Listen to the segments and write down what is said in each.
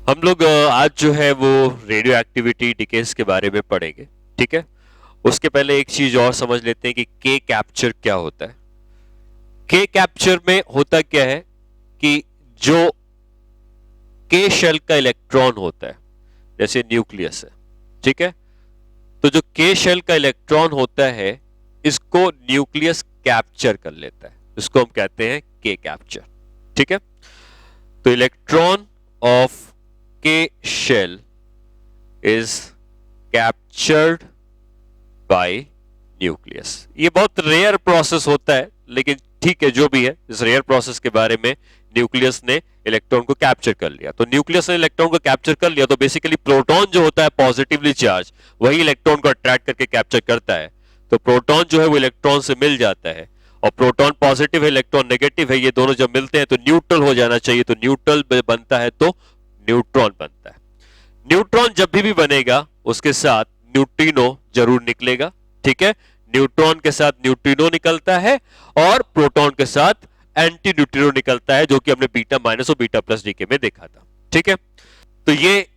हम लोग आज जो है वो रेडियो एक्टिविटी डिकेस के बारे में पढ़ेंगे। ठीक है। उसके पहले एक चीज और समझ लेते हैं कि के कैप्चर क्या होता है। के कैप्चर में होता क्या है कि जो के शेल का इलेक्ट्रॉन होता है, जैसे न्यूक्लियस है, ठीक है, तो जो के शेल का इलेक्ट्रॉन होता है इसको न्यूक्लियस कैप्चर कर लेता है, इसको हम कहते हैं के कैप्चर। ठीक है। तो इलेक्ट्रॉन ऑफ के shell is captured by nucleus. ये बहुत रेयर प्रोसेस होता है, लेकिन ठीक है, जो भी है, इस रेयर प्रोसेस के बारे में न्यूक्लियस ने इलेक्ट्रॉन को कैप्चर कर लिया। तो न्यूक्लियस ने इलेक्ट्रॉन को कैप्चर कर लिया, तो बेसिकली प्रोटॉन जो होता है पॉजिटिवली चार्ज, वही इलेक्ट्रॉन को अट्रैक्ट करके कैप्चर करता है। तो प्रोटॉन जो है वो इलेक्ट्रॉन से मिल जाता है, और प्रोटॉन पॉजिटिव है, इलेक्ट्रॉन नेगेटिव है, ये दोनों जब मिलते हैं तो न्यूट्रल हो जाना चाहिए। तो न्यूट्रल बनता है तो न्यूट्रॉन बनता है। न्यूट्रॉन जब भी बनेगा उसके साथ न्यूट्रिनो जरूर निकलेगा। ठीक है। न्यूट्रॉन के साथ न्यूट्रिनो निकलता है और प्रोटॉन के साथ एंटी न्यूट्रिनो निकलता है, जो कि हमने बीटा माइनस और बीटा प्लस डीके में देखा था। ठीक है। तो ये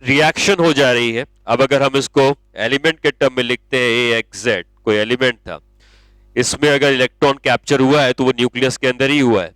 रिएक्शन हो जा रही है। अब अगर हम इसको एलिमेंट के टर्म में लिखते हैं, ए एक्स जेड कोई एलिमेंट था, इसमें अगर इलेक्ट्रॉन कैप्चर हुआ है तो वो न्यूक्लियस के अंदर ही हुआ है,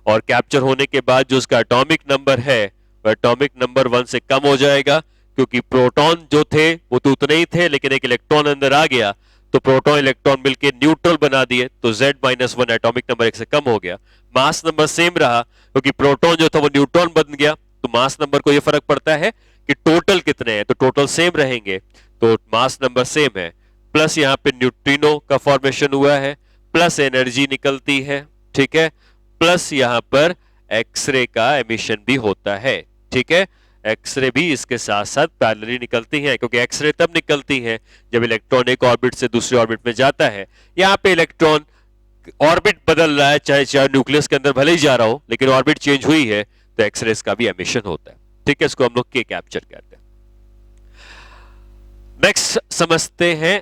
और कैप्चर होने के बाद जो उसका एटॉमिक नंबर है वह एटॉमिक नंबर 1 से कम हो जाएगा, क्योंकि प्रोटॉन जो थे वो तो उतने ही थे, लेकिन एक इलेक्ट्रॉन अंदर आ गया तो प्रोटॉन इलेक्ट्रॉन मिलकर न्यूट्रल बना दिए, तो Z-1 एटॉमिक नंबर 1 से कम हो गया। मास नंबर सेम रहा, क्योंकि प्रोटॉन जो था वो न्यूट्रॉन बन गया, तो मास नंबर को ये फर्क पड़ता है कि टोटल कितने हैं, तो टोटल सेम रहेंगे, तो मास नंबर सेम है। प्लस यहाँ पे न्यूट्रिनो का फॉर्मेशन हुआ है, प्लस एनर्जी निकलती है। ठीक है। प्लस यहाँ पर एक्सरे का एमिशन भी होता है। ठीक है। एक्सरे भी इसके साथ साथ पैरेलली निकलती है, क्योंकि एक्सरे तब निकलती है जब इलेक्ट्रॉन एक ऑर्बिट से दूसरे ऑर्बिट में जाता है। यहाँ पे इलेक्ट्रॉन ऑर्बिट बदल रहा है, चाहे चाहे न्यूक्लियस के अंदर भले ही जा रहा हो, लेकिन ऑर्बिट चेंज हुई है, तो एक्सरेस का भी एमिशन होता है। ठीक है। इसको हम लोग के कैप्चर कहते हैं। नेक्स्ट समझते हैं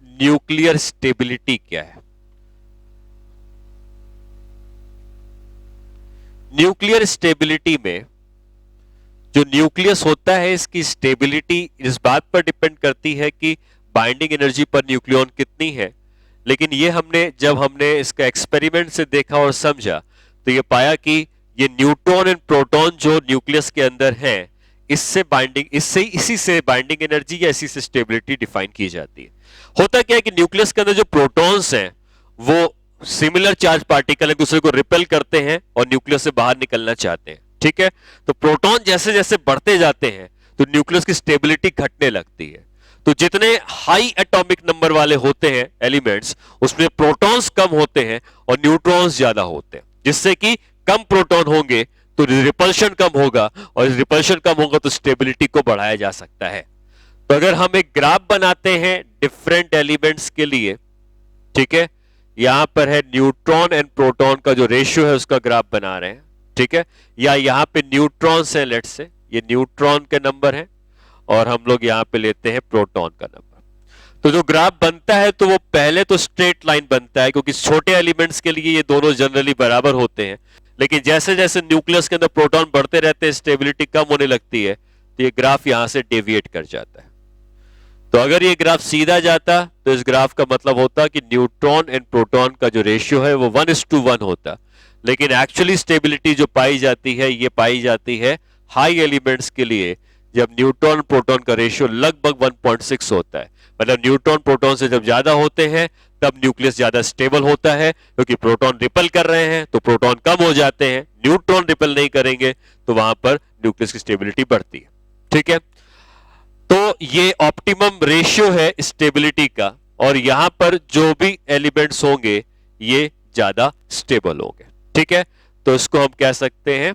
न्यूक्लियर स्टेबिलिटी क्या है। न्यूक्लियर स्टेबिलिटी में जो न्यूक्लियस होता है इसकी स्टेबिलिटी इस बात पर डिपेंड करती है कि बाइंडिंग एनर्जी पर न्यूक्लियॉन कितनी है। लेकिन ये जब हमने इसका एक्सपेरिमेंट से देखा और समझा, तो ये पाया कि ये न्यूट्रॉन एंड प्रोटॉन जो न्यूक्लियस के अंदर हैं, इसी से बाइंडिंग एनर्जी या इसी से स्टेबिलिटी डिफाइन की जाती है। होता क्या है कि न्यूक्लियस के अंदर जो प्रोटॉन्स हैं वो सिमिलर चार्ज पार्टिकल एक दूसरे को रिपेल करते हैं और न्यूक्लियस से बाहर निकलना चाहते हैं। ठीक है। तो प्रोटॉन जैसे जैसे बढ़ते जाते हैं तो न्यूक्लियस की स्टेबिलिटी घटने लगती है। तो जितने हाई एटॉमिक नंबर वाले होते हैं एलिमेंट्स, उसमें प्रोटॉन्स कम होते हैं और न्यूट्रॉन्स ज्यादा होते हैं, जिससे कि कम प्रोटॉन होंगे तो रिपल्शन कम होगा, और रिपल्शन कम होगा तो स्टेबिलिटी को बढ़ाया जा सकता है। तो अगर हम एक ग्राफ बनाते हैं डिफरेंट एलिमेंट्स के लिए, ठीक है, यहां पर है न्यूट्रॉन एंड प्रोटॉन का जो रेशियो है उसका ग्राफ बना रहे हैं। ठीक है। या यहां पे न्यूट्रॉन्स है, लेट्स से ये न्यूट्रॉन के नंबर है, और हम लोग यहां पे लेते हैं प्रोटॉन का नंबर। तो जो ग्राफ बनता है तो वो पहले तो स्ट्रेट लाइन बनता है, क्योंकि छोटे एलिमेंट्स के लिए ये दोनों जनरली बराबर होते हैं, लेकिन जैसे जैसे न्यूक्लियस के अंदर प्रोटॉन बढ़ते रहते हैं, स्टेबिलिटी कम होने लगती है, तो ये ग्राफ यहां से डेविएट कर जाता है। तो अगर ये ग्राफ सीधा जाता तो इस ग्राफ का मतलब होता कि न्यूट्रॉन एंड प्रोटॉन का जो रेशियो है वो 1:1 होता। लेकिन एक्चुअली स्टेबिलिटी जो पाई जाती है ये पाई जाती है हाई एलिमेंट्स के लिए, जब न्यूट्रॉन प्रोटॉन का रेशियो लगभग 1.6 होता है। मतलब न्यूट्रॉन प्रोटॉन से जब ज्यादा होते हैं तब न्यूक्लियस ज्यादा स्टेबल होता है, क्योंकि प्रोटॉन रिपल कर रहे हैं तो प्रोटॉन कम हो जाते हैं, न्यूट्रॉन रिपल नहीं करेंगे तो वहां पर न्यूक्लियस की स्टेबिलिटी बढ़ती है। ठीक है। तो ये ऑप्टिमम रेशियो है स्टेबिलिटी का, और यहां पर जो भी एलिमेंट्स होंगे ये ज्यादा स्टेबल होंगे। ठीक है। तो इसको हम कह सकते हैं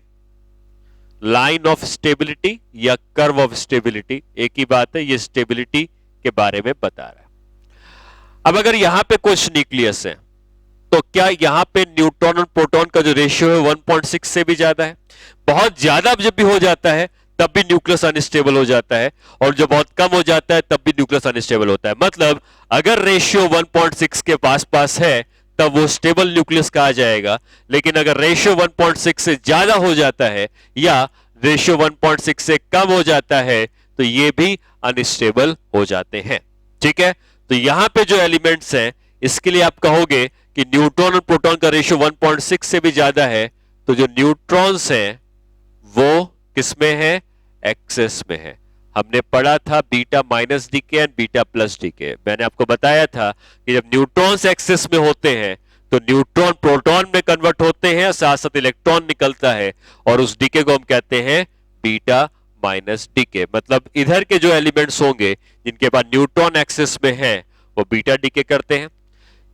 लाइन ऑफ स्टेबिलिटी या कर्व ऑफ स्टेबिलिटी, एक ही बात है, ये स्टेबिलिटी के बारे में बता रहा है। अब अगर यहां पे कुछ न्यूक्लियस है तो क्या यहां पे न्यूट्रॉन और प्रोटॉन का जो रेशियो है 1.6 से भी ज्यादा है? बहुत ज्यादा जब भी हो जाता है तब भी न्यूक्लियस अनस्टेबल हो जाता है, और जब बहुत कम हो जाता है तब भी न्यूक्लियस अनस्टेबल होता है। मतलब अगर रेशियो 1.6 के पास पास है तब वो स्टेबल न्यूक्लियस कहा जाएगा, लेकिन अगर रेशियो 1.6 से ज्यादा हो जाता है या रेशियो 1.6 से कम हो जाता है तो ये भी अनस्टेबल हो जाते हैं। ठीक है, तो यहां पे जो एलिमेंट्स हैं इसके लिए आप कहोगे कि न्यूट्रॉन और प्रोटॉन का रेशियो 1.6 से भी ज्यादा है, तो जो न्यूट्रॉन्स हैं वो किसमें है, एक्सेस में है। हमने पढ़ा था beta minus decay and beta plus decay. मैंने आपको बताया था कि जब न्यूट्रॉन्स एक्सेस में होते हैं तो न्यूट्रॉन प्रोटॉन में कन्वर्ट होते हैं, साथ साथ इलेक्ट्रॉन निकलता है, और उस डीके को हम कहते हैं बीटा माइनस डीके। मतलब इधर के जो एलिमेंट्स होंगे जिनके पास न्यूट्रॉन एक्सेस में है वो बीटा डीके करते हैं।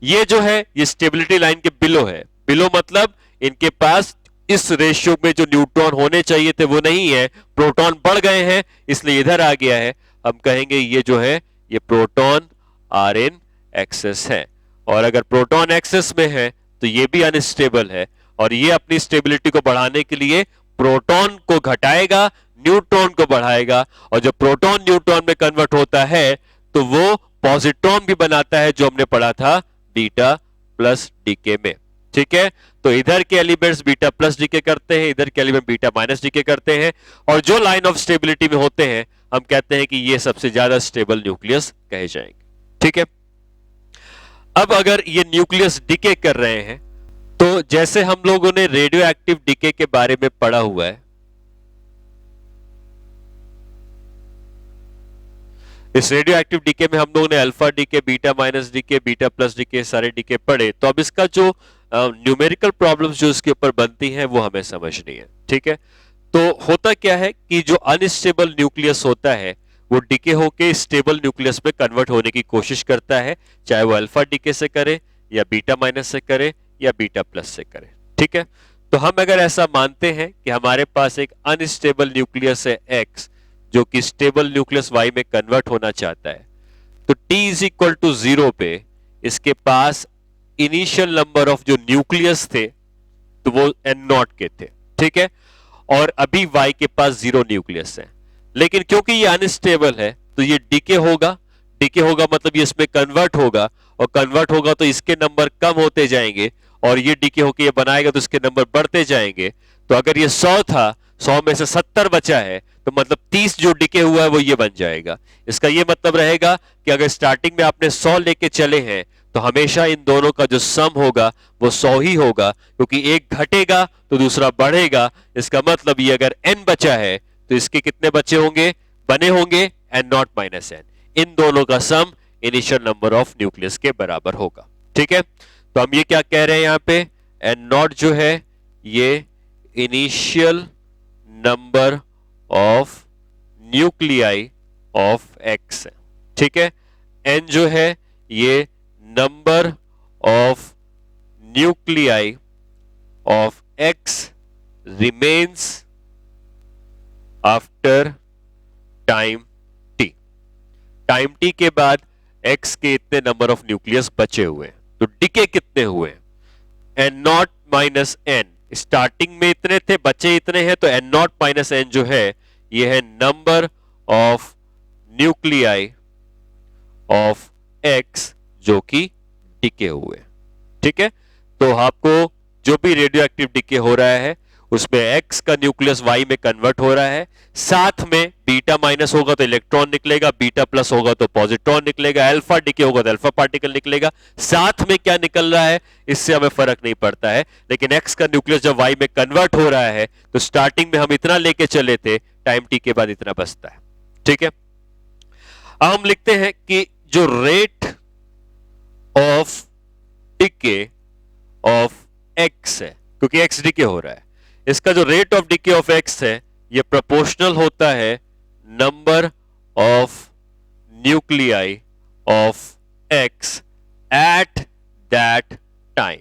ये जो है ये स्टेबिलिटी लाइन के बिलो है। बिलो मतलब इनके पास इस रेशियो में जो न्यूट्रॉन होने चाहिए थे वो नहीं है, प्रोटॉन बढ़ गए हैं इसलिए इधर आ गया है। हम कहेंगे ये जो है ये प्रोटॉन आर इन एक्सेस है, और अगर प्रोटॉन एक्सेस में है तो ये भी अनस्टेबल है, और ये अपनी स्टेबिलिटी को बढ़ाने के लिए प्रोटॉन को घटाएगा, न्यूट्रॉन को बढ़ाएगा, और जब प्रोटॉन न्यूट्रॉन में कन्वर्ट होता है तो वो पॉजिट्रॉन भी बनाता है, जो हमने पढ़ा था बीटा प्लस डीके में। ठीक है, तो इधर के एलिमेंट्स बीटा प्लस डीके करते हैं, इधर के एलिमेंट बीटा माइनस डीके करते हैं, और जो लाइन ऑफ स्टेबिलिटी में होते हैं हम कहते हैं कि ये सबसे ज्यादा स्टेबल न्यूक्लियस कहे जाएंगे। ठीक है, अब अगर ये न्यूक्लियस डीके कर रहे हैं तो जैसे हम लोगों ने रेडियो एक्टिव डीके के बारे में पढ़ा हुआ है, इस रेडियो एक्टिव डीके में हम लोगों ने alpha decay, beta minus decay, beta plus decay, सारे डीके पढ़े। तो अब इसका जो न्यूमेरिकल प्रॉब्लम्स जो इसके ऊपर बनती हैं वो हमें समझनी है। ठीक है, तो होता क्या है कि जो अनस्टेबल न्यूक्लियस होता है वो डीके होके स्टेबल न्यूक्लियस में कन्वर्ट होने की कोशिश करता है, चाहे वो अल्फा डीके से करे या बीटा माइनस से करे या बीटा प्लस से करे। ठीक है, तो हम अगर ऐसा मानते हैं कि हमारे पास एक अनस्टेबल न्यूक्लियस है एक्स जो कि स्टेबल न्यूक्लियस वाई में कन्वर्ट होना चाहता है, तो t इज इक्वल टू 0 पे इसके पास इनिशियल नंबर ऑफ जो न्यूक्लियस थे तो वो n0 के थे। ठीक है, और अभी y के पास 0 न्यूक्लियस है, लेकिन क्योंकि ये अनस्टेबल है तो ये डीके होगा। डीके होगा मतलब ये इसमें कन्वर्ट होगा, और कन्वर्ट होगा तो इसके नंबर कम होते जाएंगे, और ये डीके होके ये बनाएगा तो इसके नंबर बढ़ते जाएंगे। तो अगर ये 100 था, 100 में से 70 बचा है, तो मतलब 30 जो डीके हुआ है वो ये बन जाएगा। इसका ये मतलब रहेगा कि अगर स्टार्टिंग में आपने 100 लेके चले हैं तो हमेशा इन दोनों का जो सम होगा वो 100 ही होगा, क्योंकि एक घटेगा तो दूसरा बढ़ेगा। इसका मतलब ये अगर n बचा है तो इसके कितने बचे होंगे, बने होंगे n0 माइनस n। इन दोनों का sum initial number of nucleus के बराबर होगा। ठीक है, तो हम ये क्या कह रहे हैं यहाँ पे, n0 जो है ये initial number of nuclei of x है। ठीक है, n जो है ये number of nuclei of x remains after time t। Time t के बाद x के इतने नंबर ऑफ न्यूक्लियस बचे हुए हैं, तो डीके कितने हुए हैं, n0 माइनस n। स्टार्टिंग में इतने थे, बचे इतने हैं, तो n0 माइनस n जो है ये है number of nuclei of x जो कि डीके हुए। ठीक है, तो आपको जो भी रेडियो एक्टिव डीके हो रहा है उसमें x का न्यूक्लियस y में कन्वर्ट हो रहा है, साथ में बीटा माइनस होगा तो इलेक्ट्रॉन निकलेगा, बीटा प्लस होगा तो पॉजिट्रॉन निकलेगा, अल्फा डीके होगा तो अल्फा पार्टिकल निकलेगा। साथ में क्या निकल रहा है इससे हमें फर्क नहीं पड़ता है, लेकिन x का न्यूक्लियस जब y में कन्वर्ट हो रहा है तो स्टार्टिंग में हम इतना लेके चले थे, टाइम t के बाद इतना बचता है। ठीक है, अब हम लिखते हैं कि जो rate of DK of x है, क्योंकि x डीके हो रहा है, इसका जो rate of DK of x है ये प्रोपोर्शनल होता है number of nuclei of x eight that time.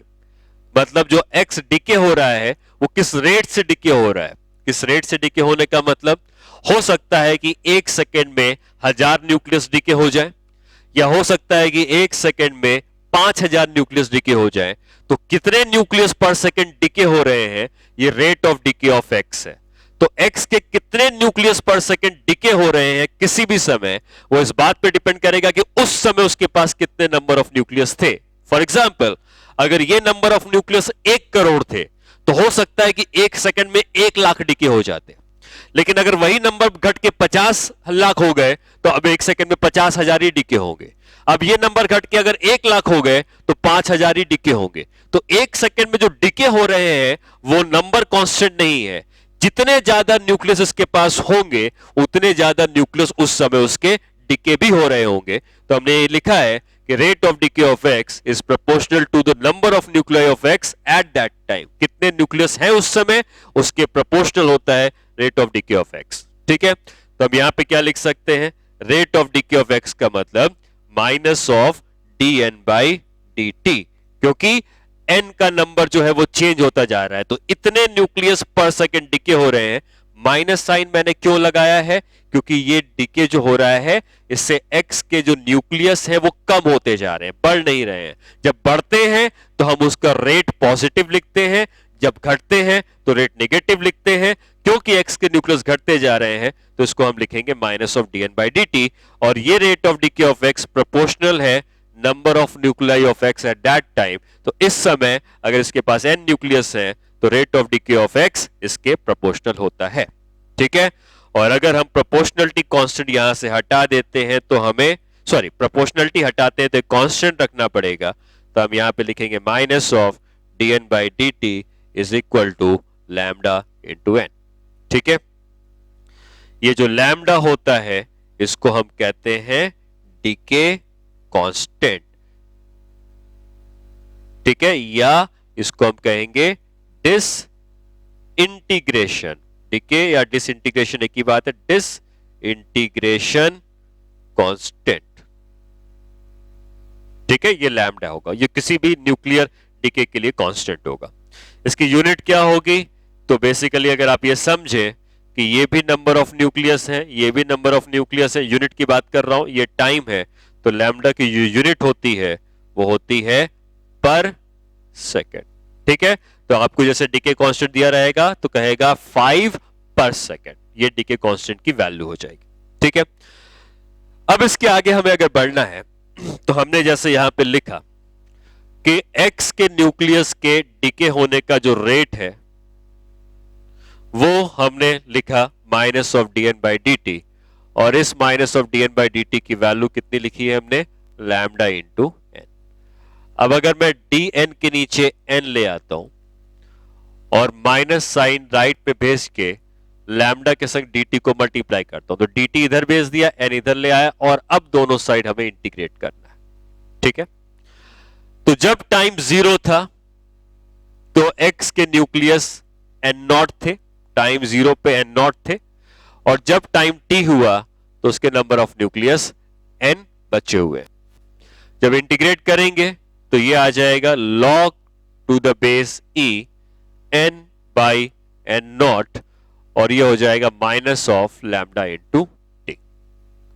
मतलब जो x डीके हो रहा है वो किस रेट से डीके हो रहा है। किस रेट से डीके होने का मतलब हो सकता है कि 1 सेकेंड में 1000 न्यूक्लियस डीके हो जाए, या हो सकता है कि 1 सेकेंड में 5000 न्यूक्लियस डीके हो जाए। तो कितने न्यूक्लियस पर सेकेंड डीके हो रहे हैं ये rate of DK of x है। तो x के कितने न्यूक्लियस पर सेकेंड डीके हो रहे हैं किसी भी समय, वो इस बात पे डिपेंड करेगा कि उस समय उसके पास कितने नंबर ऑफ न्यूक्लियस थे। फॉर एग्जाम्पल, अगर ये नंबर ऑफ न्यूक्लियस 1 करोड़ थे तो हो सकता है कि 1 सेकेंड में 1 लाख डीके हो जाते। लेकिन अगर वही नंबर घट के 50 लाख हो गए तो अब 1 सेकंड में 50,000 ही डिके होंगे। अब ये नंबर घट के अगर 1 लाख हो गए तो 5,000 ही डिके होंगे। तो 1 सेकंड में जो डिके हो रहे हैं वो नंबर कांस्टेंट नहीं है। जितने ज्यादा न्यूक्लियस इसके पास होंगे उतने ज्यादा न्यूक्लियस उस समय उसके डिके भी हो रहे होंगे। तो हमने ये लिखा है कि rate of decay of X is proportional to the number of nuclei of X at that time. कितने न्यूक्लियस हैं उस समय उसके प्रोपोर्शनल होता है rate of decay of X. ठीक है, तो अब यहां पे क्या लिख सकते हैं, rate of decay of X का मतलब minus of D N by D T, क्योंकि एन का नंबर जो है वो चेंज होता जा रहा है। तो इतने न्यूक्लियस पर सेकेंड डिके हो रहे हैं। माइनस साइन मैंने क्यों लगाया है, क्योंकि ये डिके जो हो रहा है इससे एक्स के जो न्यूक्लियस है वो कम होते जा रहे हैं, बढ़ नहीं रहे हैं। जब बढ़ते हैं तो हम उसका रेट पॉजिटिव लिखते हैं, जब घटते हैं तो रेट नेगेटिव लिखते हैं। क्योंकि एक्स के न्यूक्लियस घटते जा रहे हैं तो इसको हम लिखेंगे minus of D N by D T. और ये rate of decay of X proportional है number of nuclei of X at that time. तो इस समय अगर इसके पास एन न्यूक्लियस है तो rate of decay of x इसके प्रोपोर्शनल होता है। ठीक है, और अगर हम प्रोपोर्शनलिटी कांस्टेंट यहां से हटा देते हैं तो हमें प्रोपोर्शनलिटी हटाते हैं तो कांस्टेंट रखना पड़ेगा। तो हम यहां पे लिखेंगे minus of D N by D T is equal to lambda into N. ठीक है, ये जो लैम्डा होता है इसको हम कहते हैं डीके कांस्टेंट। ठीक है, या इसको हम कहेंगे डिस इंटीग्रेशन। डीके या डिसइंटीग्रेशन एक ही बात है, डिस इंटीग्रेशन कांस्टेंट। ठीक है, ये लैम्डा होगा, ये किसी भी न्यूक्लियर डीके के लिए कांस्टेंट होगा। इसकी यूनिट क्या होगी, तो बेसिकली अगर आप ये समझे कि ये भी नंबर ऑफ न्यूक्लियस है, ये भी नंबर ऑफ न्यूक्लियस है, यूनिट की बात कर रहा हूं, ये टाइम है, तो लैम्डा की यूनिट होती है वो होती है पर सेकेंड। ठीक है, तो आपको जैसे डीके कांस्टेंट दिया रहेगा तो कहेगा 5 पर सेकेंड, ये डीके कांस्टेंट की वैल्यू हो जाएगी। ठीक है, अब इसके आगे हमें अगर बढ़ना है तो हमने जैसे यहां पे लिखा कि एक्स के न्यूक्लियस के डीके होने का जो रेट है वो हमने लिखा minus of D N by D T, और इस minus of D N by D T की वैल्यू कितनी लिखी है हमने, लैम्डा इंटू एन। अब अगर मैं डी एन के नीचे एन ले आता हूं और माइनस साइन राइट पे भेज के लैम्डा के संग dt को मल्टीप्लाई करता हूं, तो dt इधर भेज दिया, n इधर ले आया, और अब दोनों साइड हमें इंटीग्रेट करना है। ठीक है, तो जब टाइम 0 था तो x के न्यूक्लियस n नॉट थे, टाइम 0 पे n नॉट थे, और जब टाइम t हुआ तो उसके नंबर ऑफ न्यूक्लियस n बचे हुए। जब इंटीग्रेट करेंगे तो ये आ जाएगा log to the base e n by n nought, और ये हो जाएगा minus of lambda into T.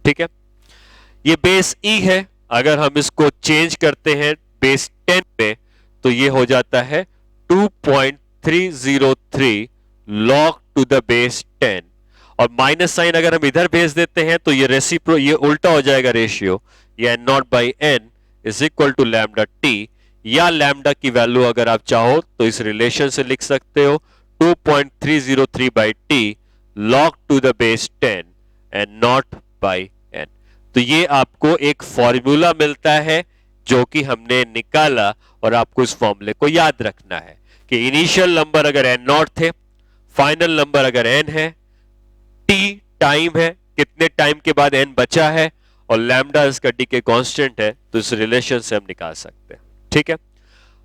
ठीक है, ये बेस e है, अगर हम इसको चेंज करते हैं बेस 10 में तो ये हो जाता है 2.303 log टू द बेस 10, और माइनस साइन अगर हम इधर भेज देते हैं तो ये उल्टा हो जाएगा रेशियो, ये n nought by n is equal to lambda T, या लैम्डा की वैल्यू अगर आप चाहो तो इस रिलेशन से लिख सकते हो 2.303 by t log to the base 10 and not by n। तो ये आपको एक फॉर्मूला मिलता है जो कि हमने निकाला, और आपको इस फॉर्मूले को याद रखना है कि इनिशियल नंबर अगर n नॉट थे, फाइनल नंबर अगर n है, t टाइम है, कितने टाइम के बाद n बचा है, और लैम्डा इसका डीके कांस्टेंट है, तो इस रिलेशन से हम निकाल सकते हैं। ठीक है,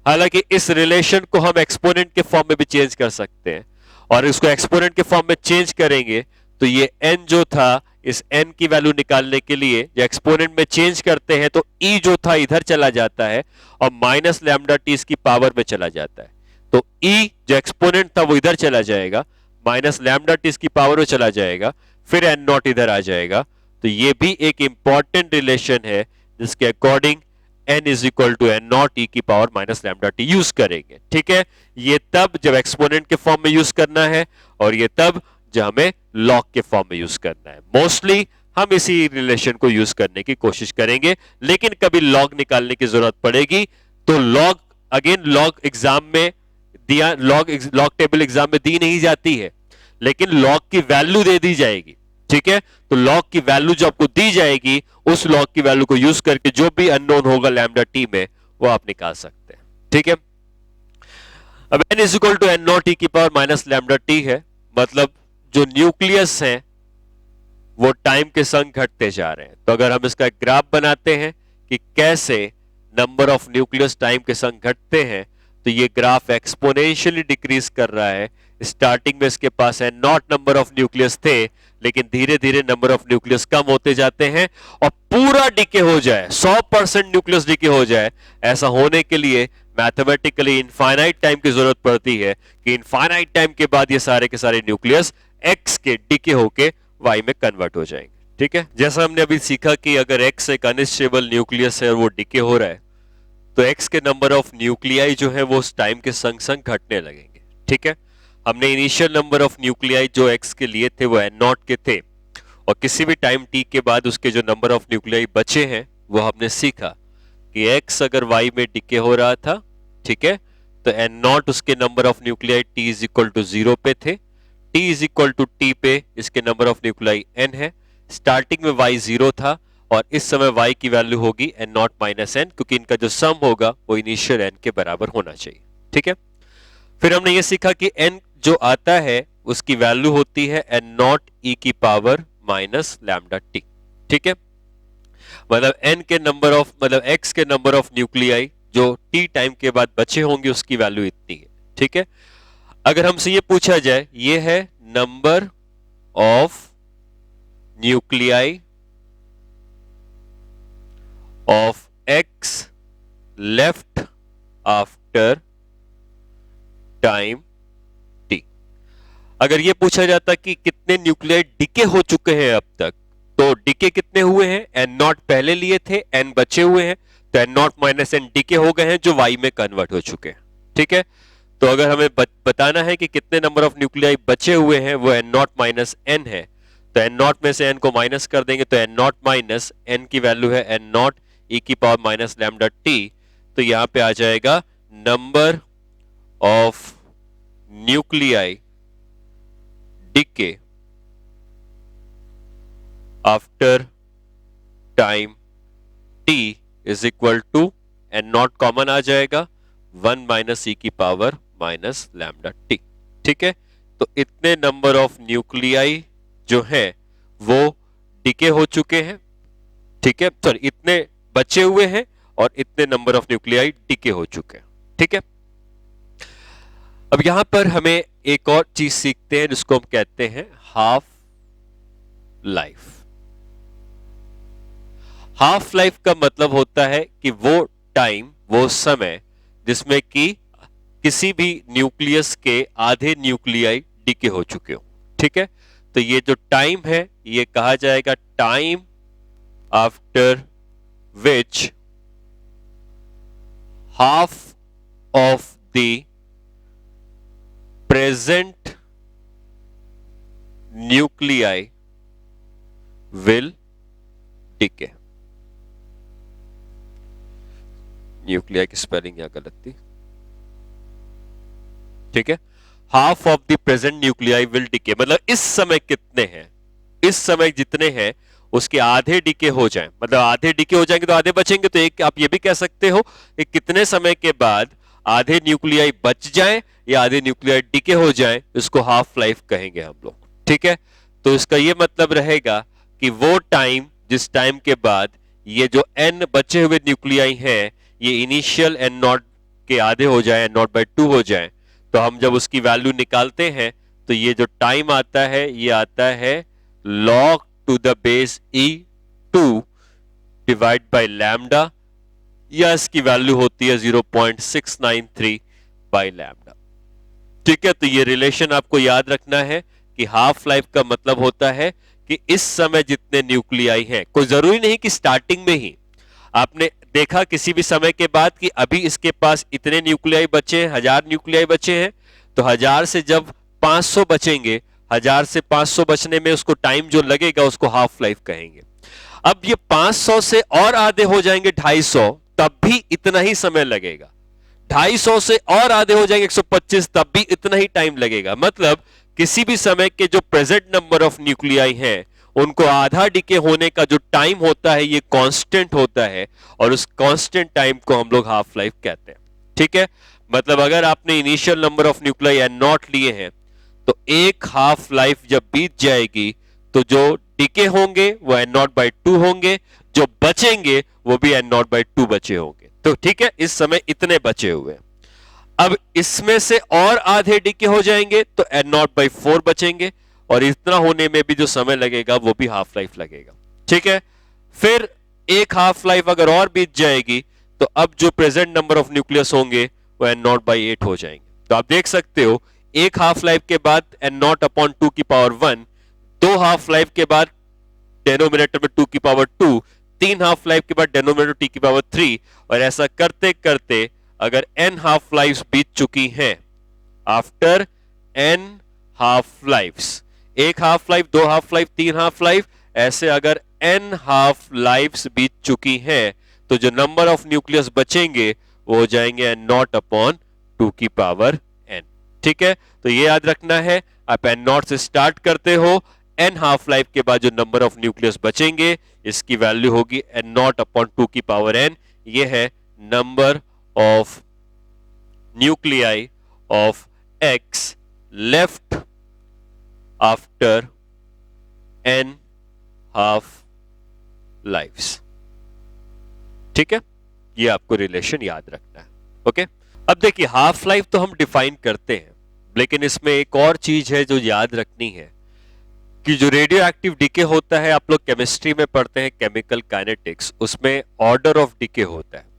हालांकि इस रिलेशन को हम एक्सपोनेंट के फॉर्म में भी चेंज कर सकते हैं, और इसको एक्सपोनेंट के फॉर्म में चेंज करेंगे तो ये n जो था, इस n की वैल्यू निकालने के लिए जब एक्सपोनेंट में चेंज करते हैं तो e जो था इधर चला जाता है और माइनस लैम्डा टी इसकी पावर में चला जाता है। तो e जो एक्सपोनेंट था वो इधर चला जाएगा, माइनस लैम्डा टी इसकी पावर में चला जाएगा, फिर n नॉट इधर आ जाएगा। तो ये भी एक इंपॉर्टेंट रिलेशन है जिसके according n is equal to N naught E की power minus lambda T use करेंगे। ठीक है, ये तब जब एक्सपोनेंट के फॉर्म में यूज करना है, और ये तब जब हमें लॉग के फॉर्म में यूज करना है। मोस्टली हम इसी रिलेशन को यूज करने की कोशिश करेंगे, लेकिन कभी लॉग निकालने की जरूरत पड़ेगी तो लॉग अगेन लॉग एग्जाम में दिया, लॉग टेबल एग्जाम में दी नहीं जाती है, लेकिन लॉग की वैल्यू दे दी जाएगी। ठीक है, तो लॉग की वैल्यू जो आपको दी जाएगी उस लॉग की वैल्यू को यूज करके जो भी अननोन होगा लैम्डा टी में वो आप निकाल सकते हैं। ठीक है, अब n is equal to N naught E की पावर माइनस लैम्डा टी है, मतलब जो न्यूक्लियस है वो टाइम के संग घटते जा रहे हैं। तो अगर हम इसका एक ग्राफ बनाते हैं कि कैसे नंबर ऑफ न्यूक्लियस टाइम के संग घटते हैं, तो ये ग्राफ एक्सपोनेंशियली डिक्रीज कर रहा है। स्टार्टिंग में इसके पास है नॉट नंबर ऑफ न्यूक्लियस थे, लेकिन धीरे धीरे नंबर ऑफ न्यूक्लियस कम होते जाते हैं और पूरा डिके हो जाए, 100% न्यूक्लियस डिके हो जाए। ऐसा होने के लिए मैथमेटिकली इनफाइनाइट टाइम की जरूरत पड़ती है कि इनफाइनाइट टाइम के बाद ये सारे के सारे न्यूक्लियस एक्स के डिके होके वाई में कन्वर्ट हो जाएंगे। ठीक है, जैसा हमने अभी सीखा कि अगर एक्स एक अनस्टेबल न्यूक्लियस है और वो डिके हो रहा है, तो एक्स के नंबर ऑफ न्यूक्लियाई जो है वो उस टाइम के संग संग घटने लगेंगे। ठीक है, हमने इनिशियल नंबर ऑफ न्यूक्लियाई जो एक्स के लिए थे वो एन नॉट के थे, और किसी भी टाइम टी के बाद उसके जो नंबर ऑफ न्यूक्लियाई बचे हैं वो हमने सीखा कि एक्स अगर वाई में डिके हो रहा था, ठीक है, तो एन नॉट उसके number of nuclei T is equal to 0 पे थे, T is equal to T पे इसके नंबर ऑफ न्यूक्लियाई एन है। स्टार्टिंग में वाई 0 था और इस समय y की वैल्यू होगी एन नॉट माइनस एन, क्योंकि इनका जो सम होगा वो इनिशियल n के बराबर होना चाहिए। ठीक है, फिर हमने ये सीखा कि n जो आता है उसकी वैल्यू होती है एन नॉट ई की पावर माइनस लैम्डा टी। ठीक है, मतलब n के नंबर ऑफ मतलब x के नंबर ऑफ न्यूक्लियाई जो t टाइम के बाद बचे होंगे उसकी वैल्यू इतनी है। ठीक है, अगर हमसे ये पूछा जाए ये है number of nuclei of x left after time t, अगर ये पूछा जाता कि कितने न्यूक्लियाई डिके हो चुके हैं अब तक, तो डिके कितने हुए हैं, एन नॉट पहले लिए थे, एन बचे हुए हैं, तो N nought minus N decay हो गए हैं जो वाई में कन्वर्ट हो चुके हैं। ठीक है, तो अगर हमें बताना है कि कितने नंबर ऑफ न्यूक्लियाई बचे हुए हैं वो एन नॉट माइनस एन है, तो एन नॉट में से एन को माइनस कर देंगे, तो एन नॉट माइनस एन की वैल्यू है एन नॉट ई की पावर माइनस लैम्डा टी, तो यहां पे आ जाएगा number of nuclei decay after time T is equal to N naught common आ जाएगा 1 माइनस ई की पावर माइनस लैम्डा टी। ठीक है, तो इतने नंबर ऑफ न्यूक्लियाई जो है वो डिके हो चुके हैं। ठीक है, सॉरी इतने बचे हुए हैं और इतने नंबर ऑफ न्यूक्लियाई डिके हो चुके हैं। ठीक है, अब यहां पर हमें एक और चीज सीखते हैं जिसको हम कहते हैं हाफ लाइफ। हाफ लाइफ का मतलब होता है कि वो टाइम, वो समय जिसमें कि किसी भी न्यूक्लियस के आधे न्यूक्लियाई डिके हो चुके हो। ठीक है, तो ये जो टाइम है ये कहा जाएगा time after which half of the present nuclei will decay। Nuclei की स्पेलिंग यहां गलत थी। ठीक है, half of the present nuclei will decay, मतलब इस समय कितने हैं, इस समय जितने हैं उसके आधे डिके हो जाएं, मतलब आधे डिके हो जाएंगे तो आधे बचेंगे, तो एक आप ये भी कह सकते हो कि कितने समय के बाद आधे न्यूक्लियाई बच जाएं या आधे न्यूक्लियाई डिके हो जाएं, इसको हाफ लाइफ कहेंगे हम लोग। ठीक है, तो इसका ये मतलब रहेगा कि वो टाइम जिस टाइम के बाद ये जो n बचे हुए न्यूक्लियाई हैं ये इनिशियल एन नॉट के आधे हो जाए, एन नॉट बाई 2 हो जाए, तो हम जब उसकी वैल्यू निकालते हैं तो ये जो टाइम आता है ये आता है log to the base e2 divide by lambda, या इसकी वैल्यू होती है 0.693 बाय लैम्डा। ठीक है, तो ये रिलेशन आपको याद रखना है कि हाफ लाइफ का मतलब होता है कि इस समय जितने न्यूक्लियाई हैं, कोई जरूरी नहीं कि स्टार्टिंग में ही आपने देखा किसी भी समय के बाद कि अभी इसके पास इतने न्यूक्लियाई बचे हैं, 1000 न्यूक्लियाई बचे हैं, तो 1000 से जब 500 बचेंगे, 1000 से 500 बचने में उसको टाइम जो लगेगा उसको हाफ लाइफ कहेंगे। अब ये 500 से और आधे हो जाएंगे 250, तब भी इतना ही समय लगेगा। 250 से और आधे हो जाएंगे 125, तब भी इतना ही टाइम लगेगा। मतलब किसी भी समय के जो प्रेजेंट नंबर ऑफ न्यूक्लियाई हैं उनको आधा डिके होने का जो टाइम होता है ये कांस्टेंट होता है, और उस कांस्टेंट टाइम को हम लोग हाफ लाइफ कहते हैं। ठीक है, मतलब अगर आपने initial number of nuclei N nought लिए हैं तो एक हाफ लाइफ जब बीत जाएगी तो जो डिके होंगे वो एन नॉट बाई टू होंगे, जो बचेंगे वो भी एन नॉट बाई टू बचे होंगे। तो ठीक है, इस समय इतने बचे हुए हैं। अब इसमें से और आधे डिके हो जाएंगे तो एन नॉट बाई फोर बचेंगे, और इतना होने में भी जो समय लगेगा वो भी हाफ लाइफ लगेगा। ठीक है, फिर एक हाफ लाइफ अगर और बीत जाएगी तो अब जो प्रेजेंट नंबर ऑफ न्यूक्लियस होंगे वो एन नॉट बाई एट हो जाएंगे। तो आप देख सकते हो एक हाफ लाइफ के बाद एन नॉट अपॉन टू की पावर वन, दो हाफ लाइफ के बाद डेनोमिनेटर में टू की पावर टू, तीन हाफ लाइफ के बाद डेनोमिनेटर टी की पावर थ्री, और ऐसा करते करते अगर एन हाफ लाइफ बीत चुकी हैं, आफ्टर एन हाफ लाइफ्स, एक हाफ लाइफ, दो हाफ लाइफ, तीन हाफ लाइफ, ऐसे अगर एन हाफ लाइफ्स बीत चुकी हैं तो जो नंबर ऑफ न्यूक्लियस बचेंगे वो हो जाएंगे एन नॉट अपॉन टू की पावर एन। ठीक है, तो ये याद रखना है, आप एन नॉट से स्टार्ट करते हो, एन हाफ लाइफ के बाद जो नंबर ऑफ न्यूक्लियस बचेंगे इसकी वैल्यू होगी एन नॉट अपॉन टू की पावर एन। ये है number of nuclei of X left after N half lives. ठीक है, ये आपको रिलेशन याद रखना है। ओके, अब देखिए हाफ लाइफ तो हम डिफाइन करते हैं, लेकिन इसमें एक और चीज है जो याद रखनी है कि जो रेडियो एक्टिव डिके होता है, आप लोग केमिस्ट्री में पढ़ते हैं केमिकल काइनेटिक्स, उसमें ऑर्डर ऑफ डिके होता है।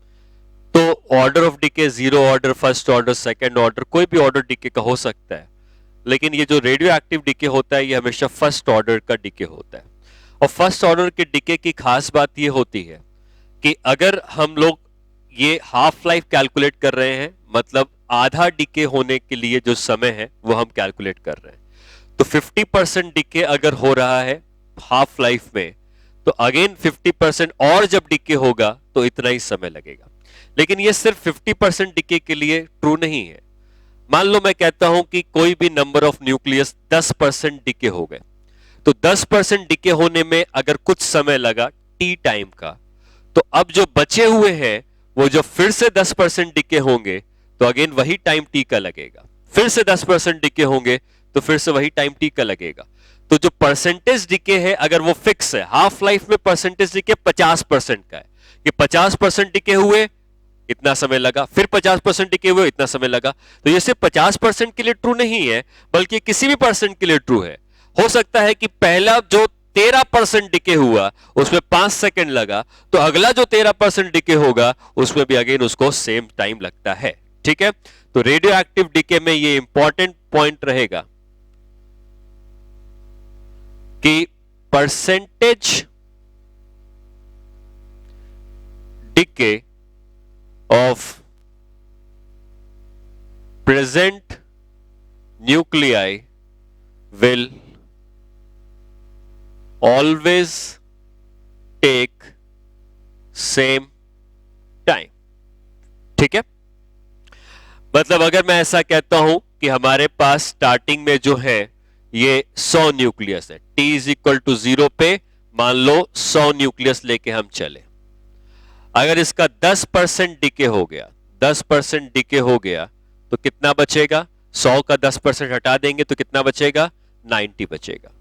तो order of decay zero order, first order, second order, कोई भी ऑर्डर डिके का हो सकता है, लेकिन ये जो रेडियो एक्टिव डिके होता है ये हमेशा फर्स्ट ऑर्डर का डिके होता है। और फर्स्ट ऑर्डर के डिके की खास बात ये होती है कि अगर हम लोग ये हाफ लाइफ कैलकुलेट कर रहे हैं, मतलब आधा डिके होने के लिए जो समय है वो हम कैलकुलेट कर रहे हैं, तो 50% डिके अगर हो रहा है हाफ लाइफ में तो अगेन 50% और जब डिके होगा तो इतना ही समय लगेगा। लेकिन ये सिर्फ 50% डिके के लिए ट्रू नहीं है। मान लो मैं कहता हूं कि कोई भी नंबर ऑफ न्यूक्लियस 10% डिके हो गए, तो 10% डिके होने में अगर कुछ समय लगा टी टाइम का, तो अब जो बचे हुए हैं वो जो फिर से 10% डिके होंगे तो अगेन वही टाइम टी का लगेगा, फिर से 10% डिके होंगे तो फिर से वही टाइम टी का लगेगा। तो जो परसेंटेज डिके है अगर वो फिक्स है, हाफ लाइफ में परसेंटेज डिके 50% का है कि 50% डिके हुए इतना समय लगा, फिर 50% डिके हुए इतना समय लगा। तो ये सिर्फ 50% के लिए ट्रू नहीं है, बल्कि किसी भी परसेंट के लिए ट्रू है। हो सकता है कि पहला जो 13% डिके हुआ उसमें 5 सेकंड लगा, तो अगला जो 13% डिके होगा उसमें भी अगेन उसको सेम टाइम लगता है। ठीक है, तो रेडियो एक्टिव डिके में ये इंपॉर्टेंट पॉइंट रहेगा कि percentage decay of present nuclei will always take same time। ठीक है, मतलब अगर मैं ऐसा कहता हूं कि हमारे पास स्टार्टिंग में जो है ये 100 न्यूक्लियस है, t इज इक्वल टू 0 पे मान लो 100 न्यूक्लियस लेके हम चले, अगर इसका 10% डिके हो गया, 10% डिके हो गया तो कितना बचेगा? 100 का 10% हटा देंगे तो कितना बचेगा? 90 बचेगा।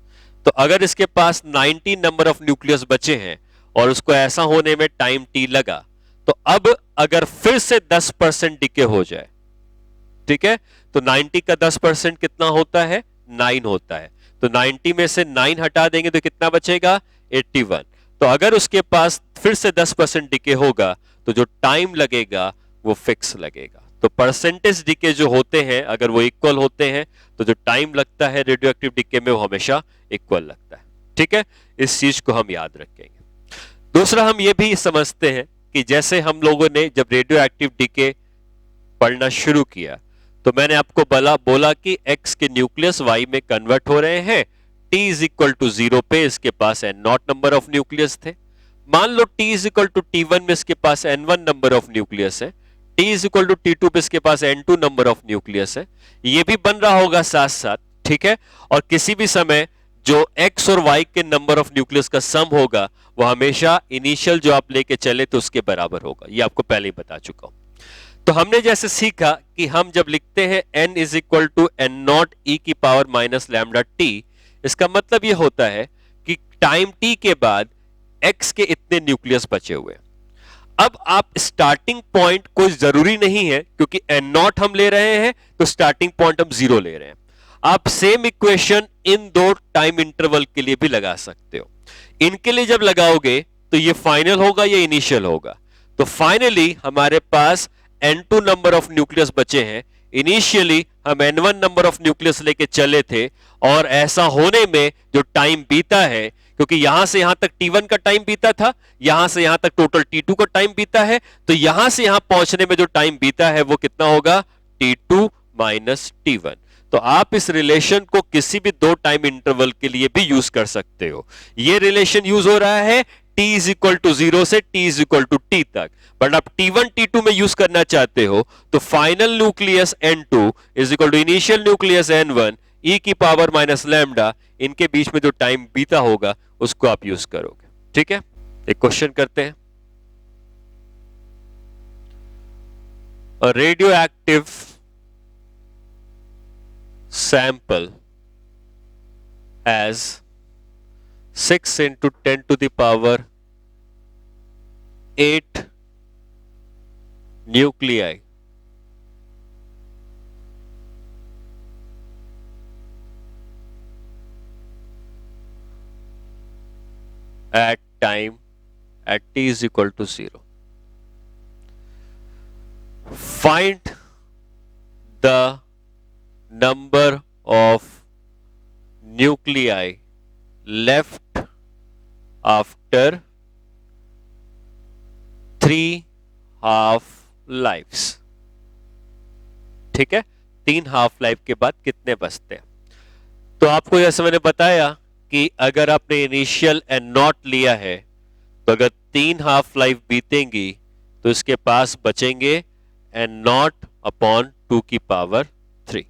तो अगर इसके पास 90 नंबर ऑफ न्यूक्लियस बचे हैं और उसको ऐसा होने में टाइम टी लगा, तो अब अगर फिर से 10% डिके हो जाए, ठीक है, तो 90 का 10% कितना होता है? 9 होता है। तो 90 में से 9 हटा देंगे तो कितना बचेगा? 81। तो अगर उसके पास फिर से 10% डिके होगा तो जो टाइम लगेगा वो फिक्स लगेगा। तो परसेंटेज डिके जो होते हैं अगर वो इक्वल होते हैं तो जो टाइम लगता है रेडियो एक्टिव डिके में वो हमेशा इक्वल लगता है। ठीक है, इस चीज को हम याद रखेंगे। दूसरा, हम ये भी समझते हैं कि जैसे हम लोगों ने जब रेडियो एक्टिव डिके पढ़ना शुरू किया तो मैंने आपको बोला कि x के न्यूक्लियस y में कन्वर्ट हो रहे हैं, t इज इक्वल टू 0 पे इसके पास n0 नंबर ऑफ न्यूक्लियस थे। मान लो t is equal to t1 में इसके पास n1 नंबर ऑफ न्यूक्लियस है, t is equal to t2 पे इसके पास n2 नंबर ऑफ न्यूक्लियस है। ये भी बन रहा होगा साथ साथ, ठीक है। और किसी भी समय जो x और y के नंबर ऑफ न्यूक्लियस का सम होगा वो हमेशा इनिशियल जो आप लेके चले तो उसके बराबर होगा, ये आपको पहले ही बता चुका हूं। तो हमने जैसे सीखा कि हम जब लिखते हैं n is equal to N naught E की पावर माइनस लैम्डा टी, इसका मतलब यह होता है कि टाइम t के बाद x के इतने न्यूक्लियस बचे हुए। अब आप स्टार्टिंग पॉइंट कोई जरूरी नहीं है, क्योंकि एन नॉट हम ले रहे हैं तो स्टार्टिंग पॉइंट हम जीरो ले रहे हैं। आप सेम इक्वेशन इन दो टाइम इंटरवल के लिए भी लगा सकते हो। इनके लिए जब लगाओगे तो ये फाइनल होगा या इनिशियल होगा। तो फाइनली हमारे पास N2 नंबर ऑफ न्यूक्लियस बचे हैं। इनिशियली हम N1 नंबर ऑफ न्यूक्लियस लेके चले थे, और ऐसा होने में जो टाइम बीता है, क्योंकि यहां से यहां तक T1 का टाइम बीता था, यहां से यहां तक टोटल T2 का टाइम बीता है, तो यहां से यहां पहुंचने में जो टाइम बीता है वो कितना होगा, T2 माइनस T1। तो आप इस रिलेशन को किसी भी दो टाइम इंटरवल के लिए भी यूज कर सकते हो। ये रिलेशन यूज हो रहा है t इज इक्वल टू 0 से t is equal to t तक, बट आप t1 t2 में यूज करना चाहते हो तो final nucleus n2 is equal to initial nucleus n1 e की पावर माइनस लैम्डा, इनके बीच में जो टाइम बीता होगा उसको आप यूज करोगे। ठीक है, एक क्वेश्चन करते हैं। Radio active sample as 6 into 10 to the power 8 nuclei at time at t is equal to 0. Find the number of nuclei left after 3 half lives। ठीक है, 3 हाफ लाइफ के बाद कितने बचते हैं। तो आपको जैसे मैंने बताया कि अगर आपने इनिशियल एन नॉट लिया है तो अगर 3 हाफ लाइफ बीतेंगी तो इसके पास बचेंगे एन नॉट अपॉन 2 की पावर 3।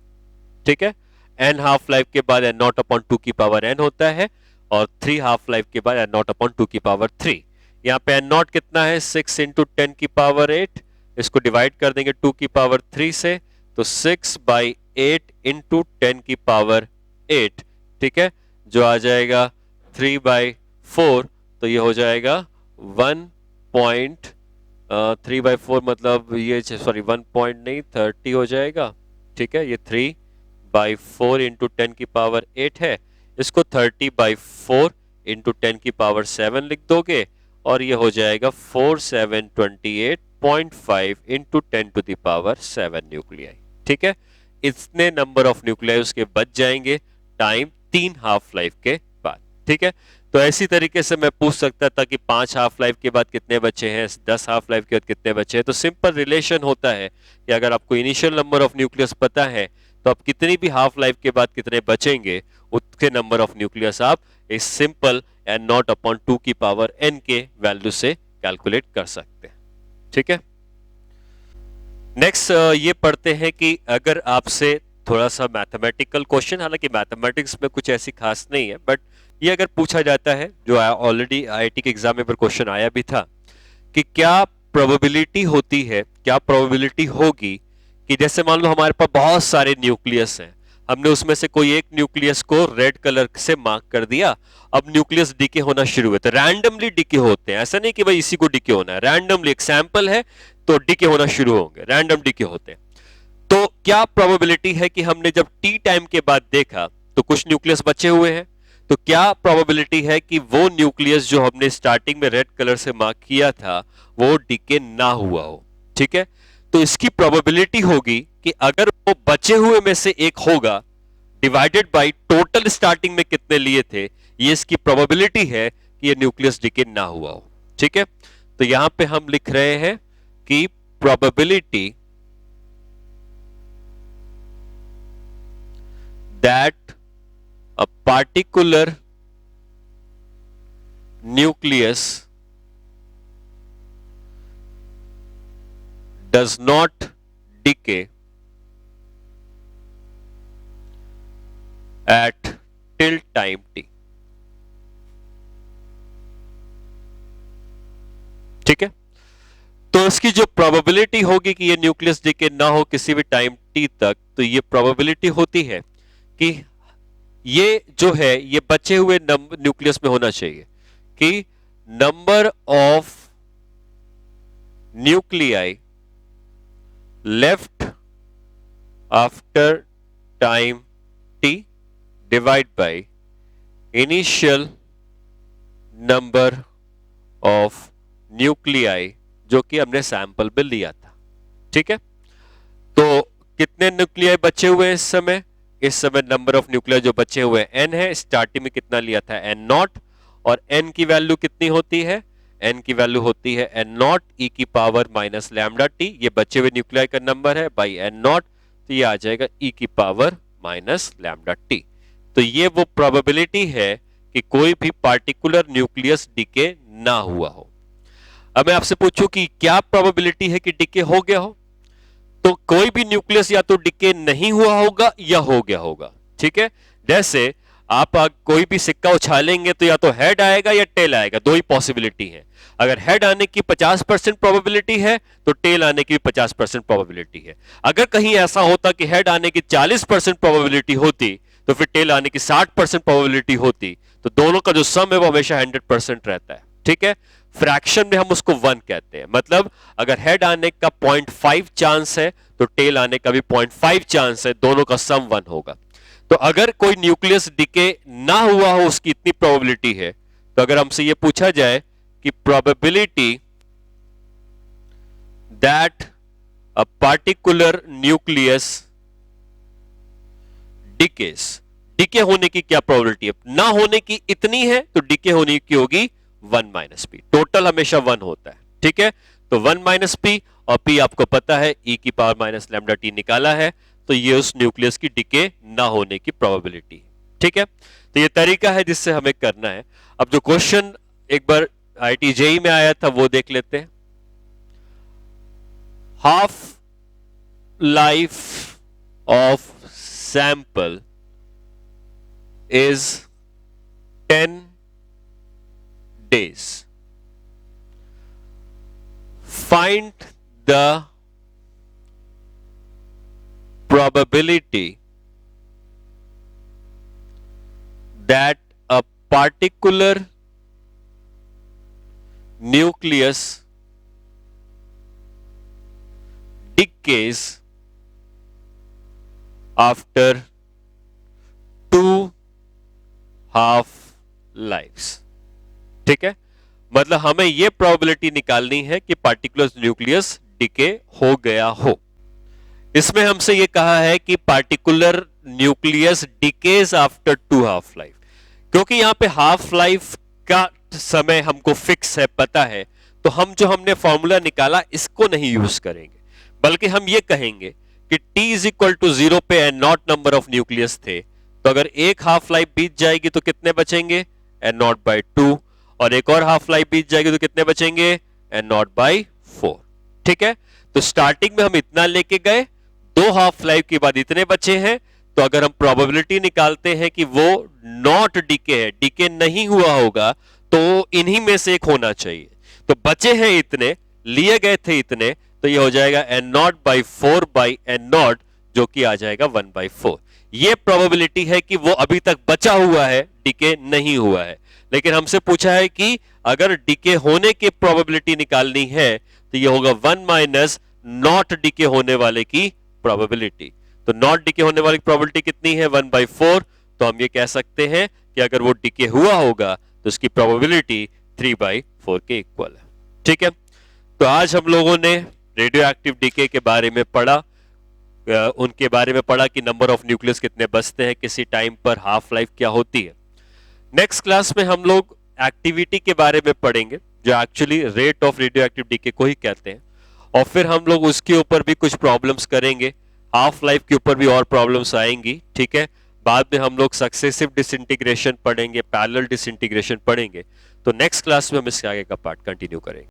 ठीक है, एन हाफ लाइफ के बाद एन नॉट अपॉन 2 की पावर एन होता है, और 3 हाफ लाइफ के बाद एन नॉट अपॉन 2 की पावर 3। यहां पे एन नॉट कितना है, 6 इंटू 10 की पावर 8, इसको डिवाइड कर देंगे 2 की पावर 3 से, तो 6/8 इंटू 10 की पावर 8। ठीक है, जो आ जाएगा 3/4, तो ये हो जाएगा 1.3/4, मतलब ये सॉरी 1 पॉइंट नहीं 30 हो जाएगा। ठीक है, ये 3/4 इंटू 10 की पावर 8 है, इसको 30/4 इंटू 10 की पावर 7 लिख दोगे, और ये हो जाएगा 4728.5 into 10 to the power 7 nuclei. ठीक है, इतने नंबर ऑफ न्यूक्लियाई उसके बच जाएंगे टाइम 3 हाफ लाइफ के बाद। ठीक है, तो ऐसी तरीके से मैं पूछ सकता था कि 5 हाफ लाइफ के बाद कितने बचे हैं, 10 हाफ लाइफ के बाद कितने बचे हैं। तो सिंपल रिलेशन होता है कि अगर आपको इनिशियल नंबर ऑफ न्यूक्लियस पता है तो आप कितनी भी हाफ लाइफ के बाद कितने बचेंगे उतने नंबर ऑफ न्यूक्लियस आप इस सिंपल एन नॉट अपॉन 2 की पावर n के वैल्यू से कैलकुलेट कर सकते हैं। ठीक है, नेक्स्ट ये पढ़ते हैं कि अगर आपसे थोड़ा सा मैथमेटिकल क्वेश्चन, हालांकि मैथमेटिक्स में कुछ ऐसी खास नहीं है, बट ये अगर पूछा जाता है, जो ऑलरेडी आईआईटी के एग्जाम में पर क्वेश्चन आया भी था, कि क्या प्रोबेबिलिटी होती है, क्या प्रोबेबिलिटी होगी कि जैसे मान लो हमारे पास बहुत सारे न्यूक्लियस हैं, हमने उसमें से कोई एक न्यूक्लियस को रेड कलर से मार्क कर दिया, अब न्यूक्लियस डिके होना शुरू हुए, तो रैंडमली डिके होते हैं, ऐसा नहीं कि भाई इसी को डिके होना है, रैंडमली एक सैंपल है तो डिके होना शुरू होंगे, रैंडम डिके होते हैं। तो क्या प्रोबेबिलिटी है कि हमने जब टी टाइम के बाद देखा तो कुछ न्यूक्लियस बचे हुए हैं, तो क्या प्रोबेबिलिटी है कि वो न्यूक्लियस जो हमने स्टार्टिंग में रेड कलर से मार्क किया था वो डिके ना हुआ हो। ठीक है, तो इसकी प्रोबेबिलिटी होगी कि अगर वो बचे हुए में से एक होगा डिवाइडेड बाय टोटल स्टार्टिंग में कितने लिए थे, ये इसकी प्रोबेबिलिटी है कि ये न्यूक्लियस डिके ना हुआ हो। ठीक है, तो यहां पे हम लिख रहे हैं कि probability that a particular nucleus does not decay at till time T. ठीक है, तो इसकी जो प्रोबेबिलिटी होगी कि ये न्यूक्लियस डीके ना हो किसी भी टाइम टी तक, तो ये प्रोबेबिलिटी होती है कि ये जो है ये बचे हुए न्यूक्लियस में होना चाहिए कि number of nuclei left after time T divide by initial number of nuclei जो कि हमने सैंपल में लिया था। ठीक है, तो कितने न्यूक्लियाई बचे हुए हैं इस समय नंबर ऑफ न्यूक्लियाई जो बचे हुए हैं n है। स्टार्टिंग में कितना लिया था n नॉट, और n की वैल्यू कितनी होती है, n की वैल्यू होती है n नॉट e की पावर माइनस लैम्डा टी। ये बचे हुए न्यूक्लियाई का नंबर है बाई n नॉट, तो ये आ जाएगा e की पावर माइनस लैम्डा टी। तो ये वो प्रोबेबिलिटी है कि कोई भी पार्टिकुलर न्यूक्लियस डीके ना हुआ हो। अब मैं आपसे पूछूं कि क्या प्रोबेबिलिटी है कि डीके हो गया हो, तो कोई भी न्यूक्लियस या तो डीके नहीं हुआ होगा या हो गया होगा। ठीक है, जैसे आप कोई भी सिक्का उछालेंगे तो या तो हेड आएगा या टेल आएगा, दो ही पॉसिबिलिटी है। अगर हेड आने की 50% प्रोबेबिलिटी है तो टेल आने की भी 50% प्रोबेबिलिटी है। अगर कहीं ऐसा होता कि हेड आने की 40% प्रोबेबिलिटी होती तो फिर टेल आने की 60% प्रोबेबिलिटी होती, तो दोनों का जो सम है वो हमेशा 100% रहता है। ठीक है, फ्रैक्शन में हम उसको 1 कहते हैं। मतलब अगर हेड आने का 0.5 चांस है तो टेल आने का भी 0.5 चांस है, दोनों का सम 1 होगा। तो अगर कोई न्यूक्लियस डीके ना हुआ हो उसकी इतनी प्रोबेबिलिटी है, तो अगर हमसे ये पूछा जाए कि probability that a particular nucleus decays, decay होने की क्या प्रोबेबिलिटी है, ना होने की इतनी है तो डीके होने की होगी 1 माइनस पी। टोटल हमेशा 1 होता है। ठीक है, तो 1 माइनस पी, और पी आपको पता है e की पावर माइनस लैम्डा टी निकाला है, तो ये उस न्यूक्लियस की डीके ना होने की प्रोबेबिलिटी। ठीक है, तो ये तरीका है जिससे हमें करना है। अब जो क्वेश्चन एक बार IIT JEE में आया था वो देख लेते हैं। Half life of sample is 10 days. Find the probability that a particular nucleus decays after 2 half lives. ठीक है, मतलब हमें यह प्रोबेबिलिटी निकालनी है कि पार्टिकुलर न्यूक्लियस डीके हो गया हो। इसमें हमसे यह कहा है कि particular nucleus decays after 2 half life. क्योंकि यहां पे हाफ लाइफ का समय हमको फिक्स है, पता है, तो हम जो हमने फॉर्मूला निकाला इसको नहीं यूज करेंगे, बल्कि हम ये कहेंगे कि t इज इक्वल टू 0 पे N nought number of nucleus थे, तो अगर एक हाफ लाइफ बीत जाएगी तो कितने बचेंगे, एन नॉट बाई 2, और एक और हाफ लाइफ बीत जाएगी तो कितने बचेंगे, एन नॉट बाई 4। ठीक है, तो स्टार्टिंग में हम इतना लेके गए, 2 हाफ लाइफ के बाद इतने बचे हैं, तो अगर हम प्रोबेबिलिटी निकालते हैं कि वो नॉट डीके है, डीके नहीं हुआ होगा, तो इन्हीं में से एक होना चाहिए। तो बचे हैं इतने, लिए गए थे इतने, तो ये हो जाएगा N nought by 4 by N nought, जो कि आ जाएगा 1 बाई 4। ये प्रोबेबिलिटी है कि वो अभी तक बचा हुआ है, डीके नहीं हुआ है। लेकिन हमसे पूछा है कि अगर डीके होने की प्रोबेबिलिटी निकालनी है तो ये होगा 1 माइनस नॉट डीके होने वाले की प्रोबेबिलिटी। तो नॉट डीके होने वाली प्रोबेबिलिटी कितनी है, 1 बाई 4। तो हम ये कह सकते हैं कि अगर वो डीके हुआ होगा तो उसकी प्रोबेबिलिटी 3 बाई 4 के इक्वल है। ठीक है, तो आज हम लोगों ने रेडियो एक्टिव डीके के बारे में पढ़ा, उनके बारे में पढ़ा कि नंबर ऑफ न्यूक्लियस कितने बचते हैं, किसी टाइम पर हाफ लाइफ क्या होती है। नेक्स्ट क्लास में हम लोग एक्टिविटी के बारे में पढ़ेंगे, जो actually rate of radioactive decay को ही कहते हैं, और फिर हम लोग उसके ऊपर भी कुछ प्रॉब्लम्स करेंगे, हाफ लाइफ के ऊपर भी और प्रॉब्लम्स आएंगी। ठीक है, बाद में हम लोग सक्सेसिव डिसइंटीग्रेशन पढ़ेंगे, पैरेलल डिसइंटीग्रेशन पढ़ेंगे। तो नेक्स्ट क्लास में हम इसके आगे का पार्ट कंटिन्यू करेंगे।